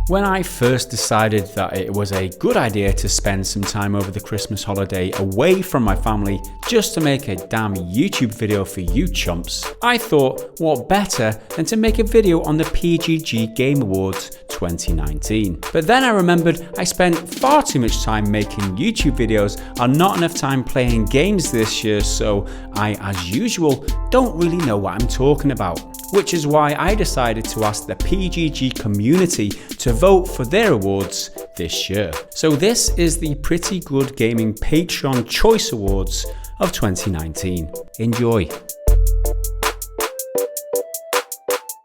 When I first decided that it was a good idea to spend some time over the Christmas holiday away from my family just to make a damn YouTube video for you chumps, I thought what better than to make a video on the PGG Game Awards 2019. But then I remembered I spent far too much time making YouTube videos and not enough time playing games this year, so I, as usual, don't really know what I'm talking about. Which is why I decided to ask the PGG community to vote for their awards this year. So this is the Pretty Good Gaming Patreon Choice Awards of 2019. Enjoy.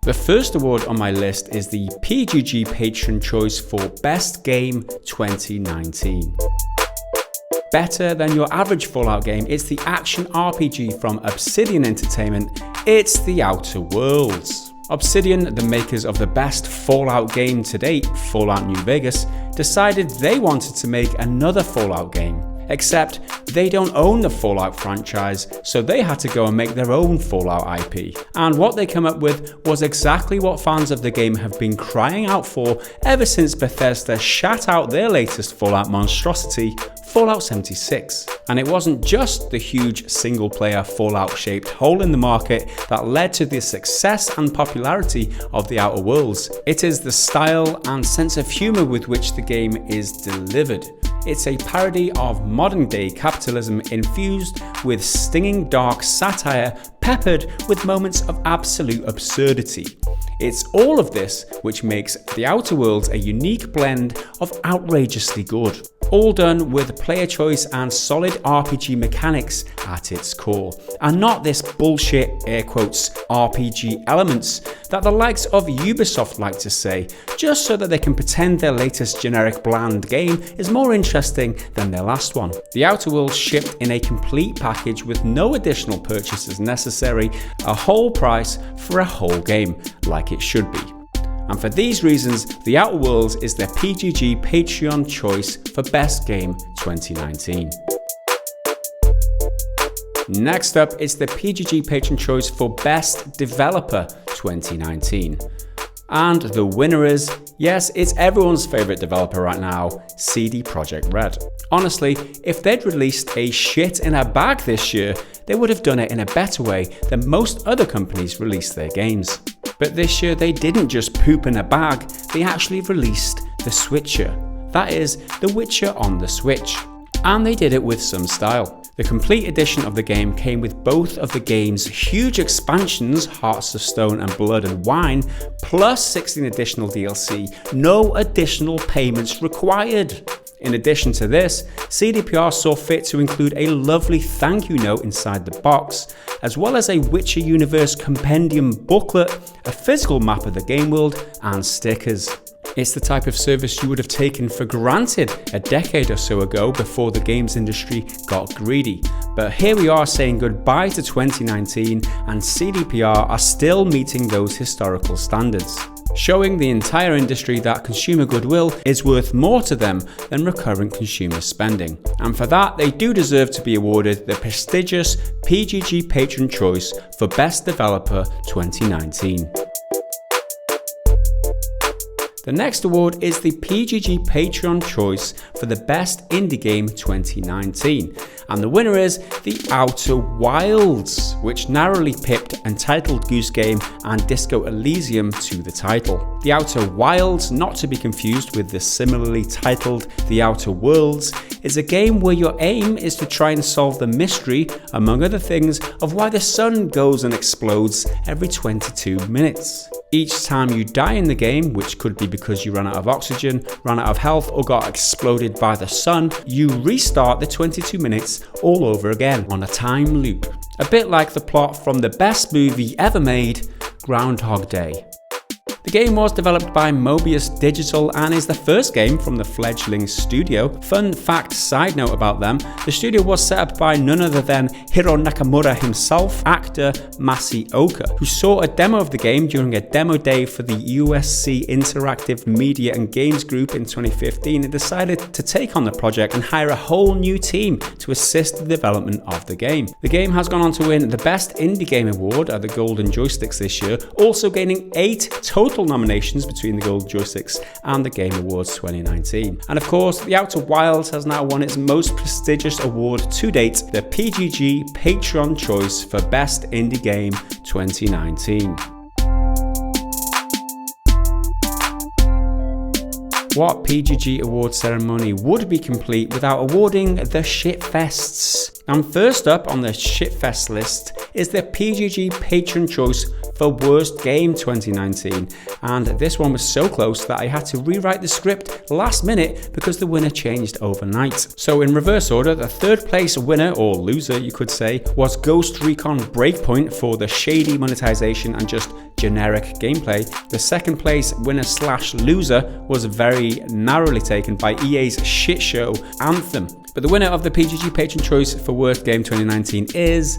The first award on my list is the PGG Patreon Choice for Best Game 2019. Better than your average Fallout game, it's the action RPG from Obsidian Entertainment. It's The Outer Worlds. Obsidian, the makers of the best Fallout game to date, Fallout New Vegas, decided they wanted to make another Fallout game. Except they don't own the Fallout franchise, so they had to go and make their own Fallout IP. And what they came up with was exactly what fans of the game have been crying out for ever since Bethesda shat out their latest Fallout monstrosity, Fallout 76. And it wasn't just the huge single-player Fallout-shaped hole in the market that led to the success and popularity of The Outer Worlds. It is the style and sense of humor with which the game is delivered. It's a parody of modern-day capitalism infused with stinging dark satire peppered with moments of absolute absurdity. It's all of this which makes The Outer Worlds a unique blend of outrageously good. All done with player choice and solid RPG mechanics at its core, and not this bullshit air quotes RPG elements that the likes of Ubisoft like to say, just so that they can pretend their latest generic bland game is more interesting than their last one. The Outer Worlds shipped in a complete package with no additional purchases necessary, a whole price for a whole game, like it should be. And for these reasons, The Outer Worlds is the PGG Patreon choice for Best Game 2019. Next up is the PGG Patreon choice for Best Developer 2019. And the winner is, yes, it's everyone's favourite developer right now, CD Projekt Red. Honestly, if they'd released a shit in a bag this year, they would have done it in a better way than most other companies release their games. But this year they didn't just poop in a bag, they actually released The Switcher. That is, The Witcher on the Switch. And they did it with some style. The complete edition of the game came with both of the game's huge expansions, Hearts of Stone and Blood and Wine, plus 16 additional DLC, no additional payments required. In addition to this, CDPR saw fit to include a lovely thank you note inside the box, as well as a Witcher Universe compendium booklet, a physical map of the game world, and stickers. It's the type of service you would have taken for granted a decade or so ago before the games industry got greedy. But here we are saying goodbye to 2019 and CDPR are still meeting those historical standards, showing the entire industry that consumer goodwill is worth more to them than recurrent consumer spending. And for that, they do deserve to be awarded the prestigious PGG Patreon Choice for Best Developer 2019. The next award is the PGG Patreon Choice for the Best Indie Game 2019, and the winner is The Outer Wilds, which narrowly pipped Entitled Goose Game and Disco Elysium to the title. The Outer Wilds, not to be confused with the similarly titled The Outer Worlds, is a game where your aim is to try and solve the mystery, among other things, of why the sun goes and explodes every 22 minutes. Each time you die in the game, which could be because you ran out of oxygen, ran out of health, or got exploded by the sun, you restart the 22 minutes all over again on a time loop. A bit like the plot from the best movie ever made, Groundhog Day. The game was developed by Mobius Digital and is the first game from the fledgling studio. Fun fact side note about them, the studio was set up by none other than Hiro Nakamura himself, actor Masi Oka, who saw a demo of the game during a demo day for the USC Interactive Media and Games Group in 2015 and decided to take on the project and hire a whole new team to assist the development of the game. The game has gone on to win the Best Indie Game Award at the Golden Joysticks this year, also gaining 8 total multiple nominations between the Gold Joysticks and the Game Awards 2019. And of course, The Outer Wilds has now won its most prestigious award to date, the PGG Patron Choice for Best Indie Game 2019. What PGG award ceremony would be complete without awarding the shitfests? And first up on the shitfest list is the PGG Patron Choice for Worst Game 2019, and this one was so close that I had to rewrite the script last minute because the winner changed overnight. So in reverse order, the third place winner, or loser you could say, was Ghost Recon Breakpoint for the shady monetization and just generic gameplay. The second place winner / loser was very narrowly taken by EA's shitshow Anthem. But the winner of the PGG Patron Choice for Worst Game 2019 is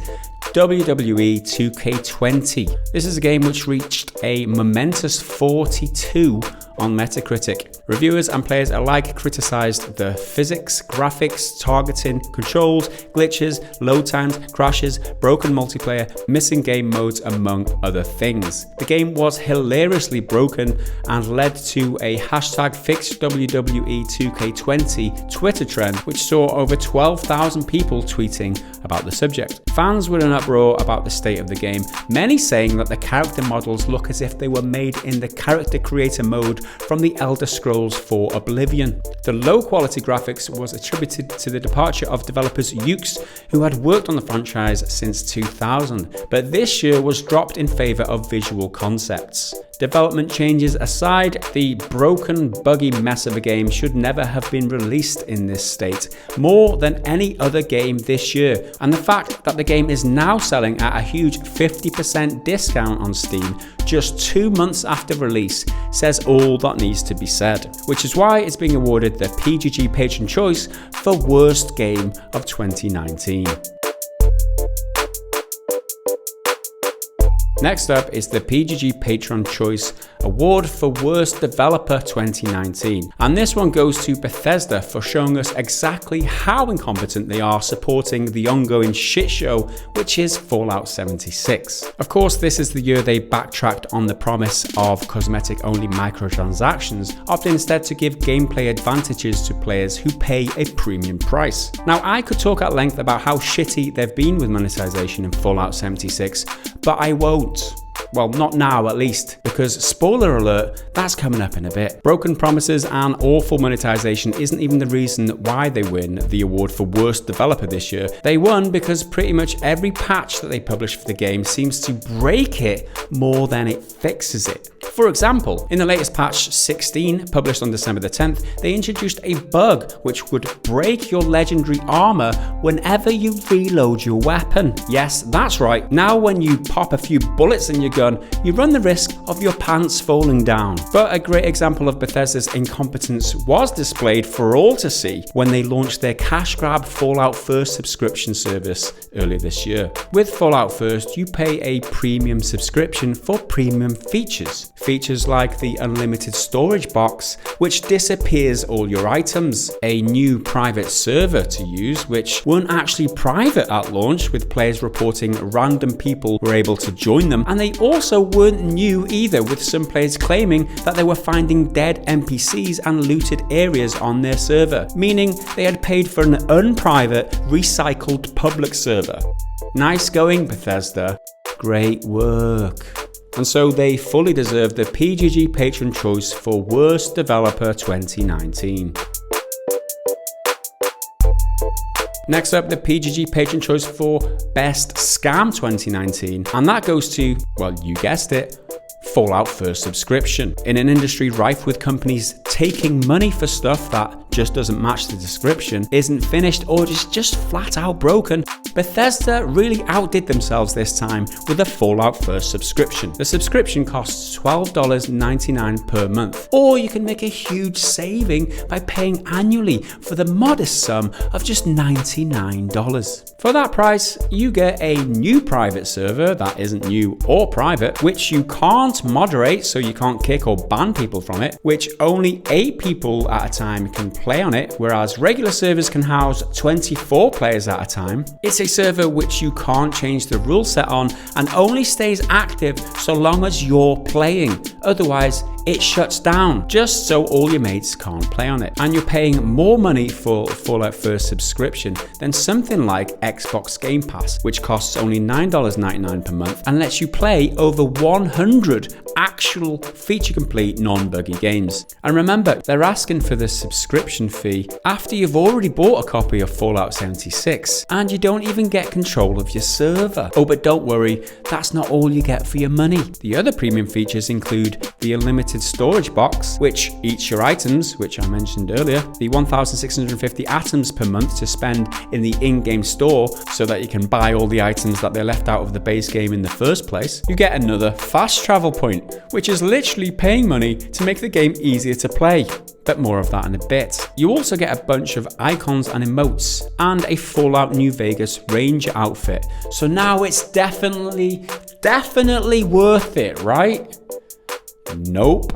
WWE 2K20. This is a game which reached a momentous 42 on Metacritic. Reviewers and players alike criticised the physics, graphics, targeting, controls, glitches, load times, crashes, broken multiplayer, missing game modes, among other things. The game was hilariously broken and led to a #FixWWE2K20 Twitter trend, which saw over 12,000 people tweeting about the subject. Fans were in uproar about the state of the game, many saying that the character models look as if they were made in the character creator mode from the Elder Scrolls 4 Oblivion. The low quality graphics was attributed to the departure of developers Yuke's, who had worked on the franchise since 2000, but this year was dropped in favour of visual concepts. Development changes aside, the broken, buggy mess of a game should never have been released in this state, more than any other game this year, and the fact that the game is now selling at a huge 50% discount on Steam just 2 months after release says all that needs to be said, which is why it's being awarded the PGG Patron Choice for Worst Game of 2019. Next up is the PGG Patron Choice Award for Worst Developer 2019, and this one goes to Bethesda for showing us exactly how incompetent they are supporting the ongoing shit show, which is Fallout 76. Of course, this is the year they backtracked on the promise of cosmetic-only microtransactions, opting instead to give gameplay advantages to players who pay a premium price. Now, I could talk at length about how shitty they've been with monetization in Fallout 76, but I won't. Well, not now at least, because spoiler alert, that's coming up in a bit. Broken promises and awful monetization isn't even the reason why they win the award for Worst Developer this year. They won because pretty much every patch that they publish for the game seems to break it more than it fixes it. For example, in the latest patch 16, published on December the 10th, they introduced a bug which would break your legendary armor whenever you reload your weapon. Yes, that's right. Now when you pop a few bullets in your gun, you run the risk of your pants falling down. But a great example of Bethesda's incompetence was displayed for all to see when they launched their cash grab Fallout First subscription service earlier this year. With Fallout First, you pay a premium subscription for premium features. Features like the unlimited storage box, which disappears all your items, a new private server to use, which weren't actually private at launch, with players reporting random people were able to join them, and they also weren't new either, with some players claiming that they were finding dead NPCs and looted areas on their server, meaning they had paid for an unprivate, recycled public server. Nice going, Bethesda. Great work. And so they fully deserve the PGG Patron Choice for Worst Developer 2019. Next up, the PGG Patron Choice for Best Scam 2019, and that goes to, well, you guessed it, Fallout First subscription. In an industry rife with companies taking money for stuff that just doesn't match the description, isn't finished, or is just flat out broken, Bethesda really outdid themselves this time with a Fallout First subscription. The subscription costs $12.99 per month, or you can make a huge saving by paying annually for the modest sum of just $99. For that price, you get a new private server that isn't new or private, which you can't moderate, so you can't kick or ban people from it, which only 8 people at a time can play on it, whereas regular servers can house 24 players at a time. It's a server which you can't change the rule set on and only stays active so long as you're playing. Otherwise, it shuts down, just so all your mates can't play on it. And you're paying more money for Fallout 1 subscription than something like Xbox Game Pass, which costs only $9.99 per month and lets you play over 100 actual feature-complete non-buggy games. And remember, they're asking for the subscription fee after you've already bought a copy of Fallout 76 and you don't even get control of your server. Oh, but don't worry, that's not all you get for your money. The other premium features include the unlimited storage box, which eats your items, which I mentioned earlier, the 1,650 atoms per month to spend in the in-game store so that you can buy all the items that they left out of the base game in the first place. You get another fast travel point, which is literally paying money to make the game easier to play. But more of that in a bit. You also get a bunch of icons and emotes and a Fallout New Vegas Ranger outfit. So now it's definitely worth it, right? Nope.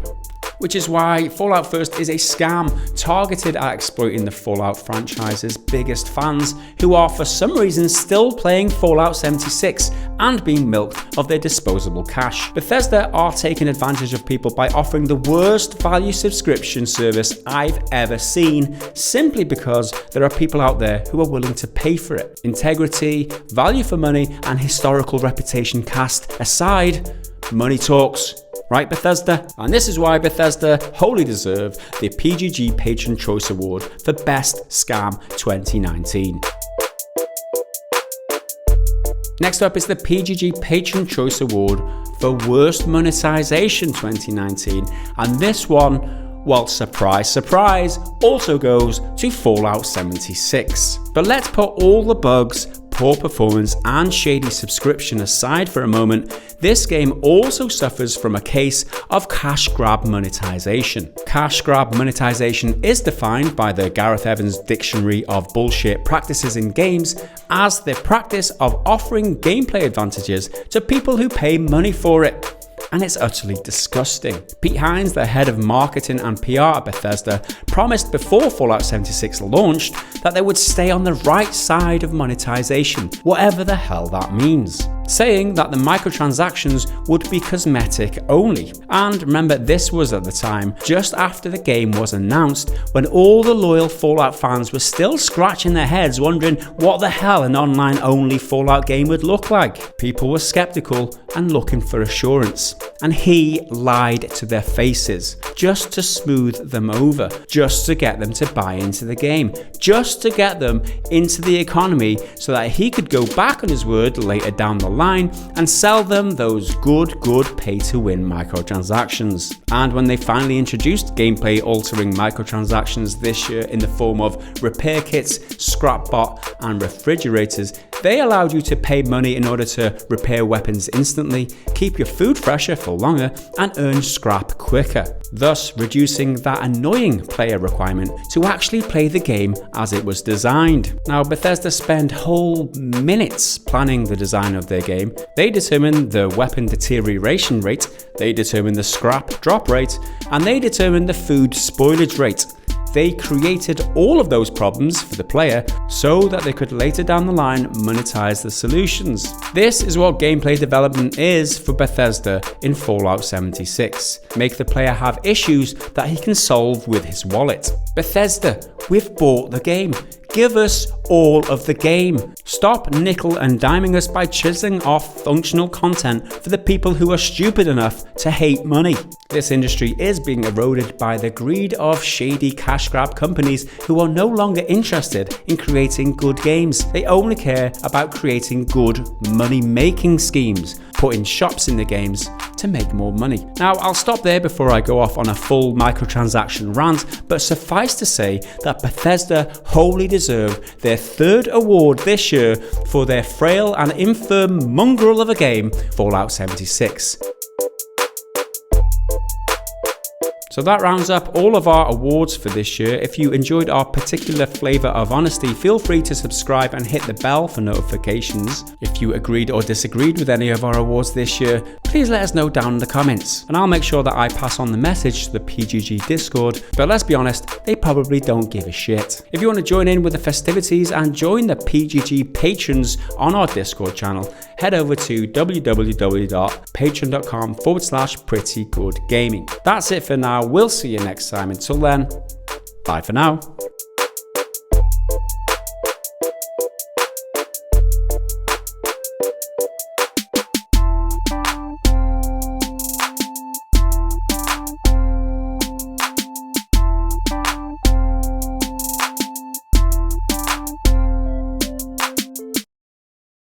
Which is why Fallout First is a scam targeted at exploiting the Fallout franchise's biggest fans, who are for some reason still playing Fallout 76 and being milked of their disposable cash. Bethesda are taking advantage of people by offering the worst value subscription service I've ever seen, simply because there are people out there who are willing to pay for it. Integrity, value for money, and historical reputation cast aside, money talks. Right, Bethesda? And this is why Bethesda wholly deserve the PGG Patron Choice Award for Best Scam 2019. Next up is the PGG Patron Choice Award for Worst Monetisation 2019. And this one, well, surprise, surprise, also goes to Fallout 76. But let's put all the bugs, poor performance and shady subscription aside for a moment. This game also suffers from a case of cash grab monetization. Cash grab monetization is defined by the Gareth Evans Dictionary of Bullshit Practices in Games as the practice of offering gameplay advantages to people who pay money for it. And it's utterly disgusting. Pete Hines, the head of marketing and PR at Bethesda, promised before Fallout 76 launched that they would stay on the right side of monetization, whatever the hell that means, saying that the microtransactions would be cosmetic only. And remember, this was at the time just after the game was announced, when all the loyal Fallout fans were still scratching their heads wondering what the hell an online-only Fallout game would look like. People were skeptical and looking for assurance. And he lied to their faces, just to smooth them over, just to get them to buy into the game, just to get them into the economy so that he could go back on his word later down the line and sell them those good pay-to-win microtransactions. And when they finally introduced gameplay-altering microtransactions this year in the form of repair kits, scrapbot, and refrigerators, they allowed you to pay money in order to repair weapons instantly, keep your food fresher for longer, and earn scrap quicker, thus reducing that annoying player requirement to actually play the game as it was designed. Now, Bethesda spent whole minutes planning the design of their game. They determined the weapon deterioration rate, they determined the scrap drop rate, and they determined the food spoilage rate. They created all of those problems for the player so that they could later down the line monetize the solutions. This is what gameplay development is for Bethesda in Fallout 76. Make the player have issues that he can solve with his wallet. Bethesda, we've bought the game. Give us all of the game. Stop nickel and diming us by chiseling off functional content for the people who are stupid enough to hate money. This industry is being eroded by the greed of shady cash grab companies who are no longer interested in creating good games. They only care about creating good money-making schemes, putting shops in the games to make more money. Now, I'll stop there before I go off on a full microtransaction rant, but suffice to say that Bethesda wholly deserve their third award this year for their frail and infirm mongrel of a game, Fallout 76. So that rounds up all of our awards for this year. If you enjoyed our particular flavour of honesty, feel free to subscribe and hit the bell for notifications. If you agreed or disagreed with any of our awards this year, please let us know down in the comments, and I'll make sure that I pass on the message to the PGG Discord, but let's be honest, they probably don't give a shit. If you want to join in with the festivities and join the PGG patrons on our Discord channel, head over to www.patreon.com/prettygoodgaming. That's it for now, we'll see you next time. Until then, bye for now.